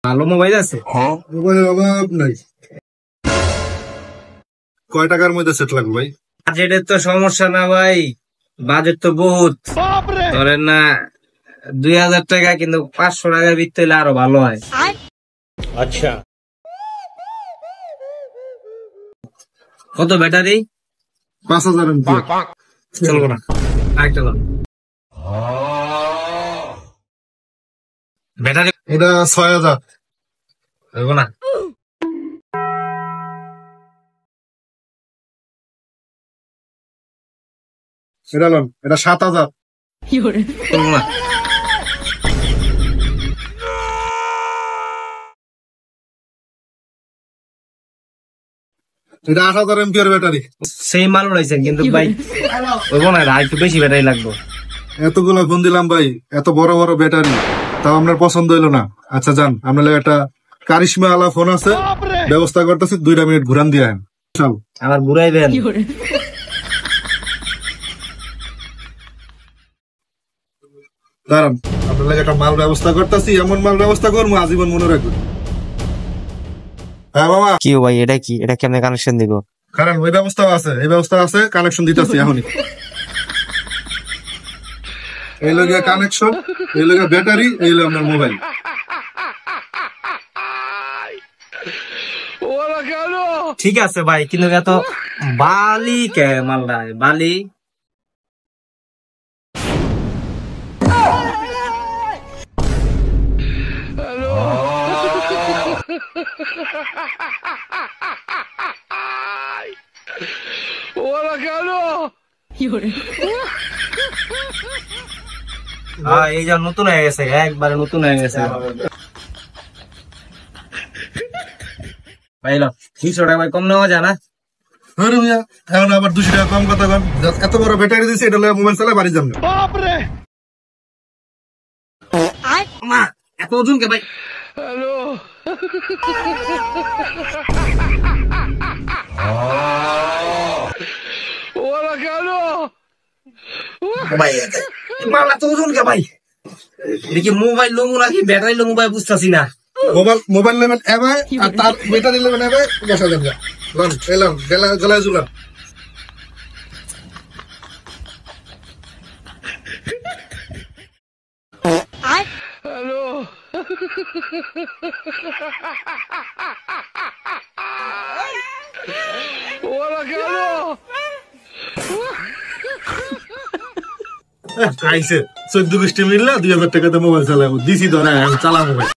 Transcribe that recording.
ভালো মোবাইল আছে? মোবাইলের অভাব নাই। কয় টাকার মধ্যে সেট লাগবে ভাই? বাজেটের তো সমস্যা না ভাই, বাজেট তো বহুত, ধরেন না 2000 টাকা, কিন্তু 500 টাকার ভিতরে হলে আরো ভালো হয়। আচ্ছা, কত ব্যাটারি? 5000 এমপি। চলবো না, আরেকটা দাম। ব্যাটারি এটা 6000। চলবো না। এটা লন, এটা 7000। চলবো না। এটা 8000 এমপি এর ব্যাটারি। সেই মাল রয়েছেন কিন্তু ভাই চলবো না, আর একটু বেশি ব্যাটারি লাগবে। এতগুলো ফোন দিলাম ভাই, এত বড় বড় ব্যাটারি, তাও আপনার পছন্দ হইলো না। আচ্ছা যান, আপনার লাগে একটা কারিশমা আলা ফোন আছে, ব্যবস্থা করতেছি, 2 মিনিট ঘুরান দিয়ে আহেন। চল আবার ঘুরাইবেন? দাঁড়ান, আপনার লাগে একটা মাল ব্যবস্থা করতেছি, এমন মাল ব্যবস্থা করবো আজীবন মনে রাখবেন। হ্যাঁ বাবা, কি ভাই, এটা কি? এটা কেমনে কানেকশন দিব? কারণ ওই ব্যবস্থা আছে, এই ব্যবস্থা আছে, কানেকশন দিতেছি এখনই। এই লগে কানেকশন, এই লগে ব্যাটারি, এই লগে আপনার মোবাইল। ঠিক আছে ভাই, কিন্তু এত বালি কে মালটা? বালি এই যা নতুন হয়ে গেছে, একবারে নতুন হয়ে গেছে ভাই। 200 টাকা ভাই কম নেওয়া যায় না? আরে মিয়া, এখন আবার 200 টাকা কম কথা কন। এত বড় ব্যাটারি দিছে, এটা লগে মোবাইল চালায় বাড়ি যান না। মা এত ওজন কে ভাই? ভাই মাল এত ওজন কে ভাই? এটা কি মোবাইল লোমু নাকি ব্যাটারি লোমু ভাই বুঝতেছি না। মোবাইল নেবেন এবার, আর তার ব্যাটারি নেবেন এবার, বসা যান না। লন, এলাম, গলায় ঝুলান। আইসে 14 গোষ্ঠী মিললে 2000 টাকাতে মোবাইল চালাবো, দিছি ধরে চালাবো ভাই।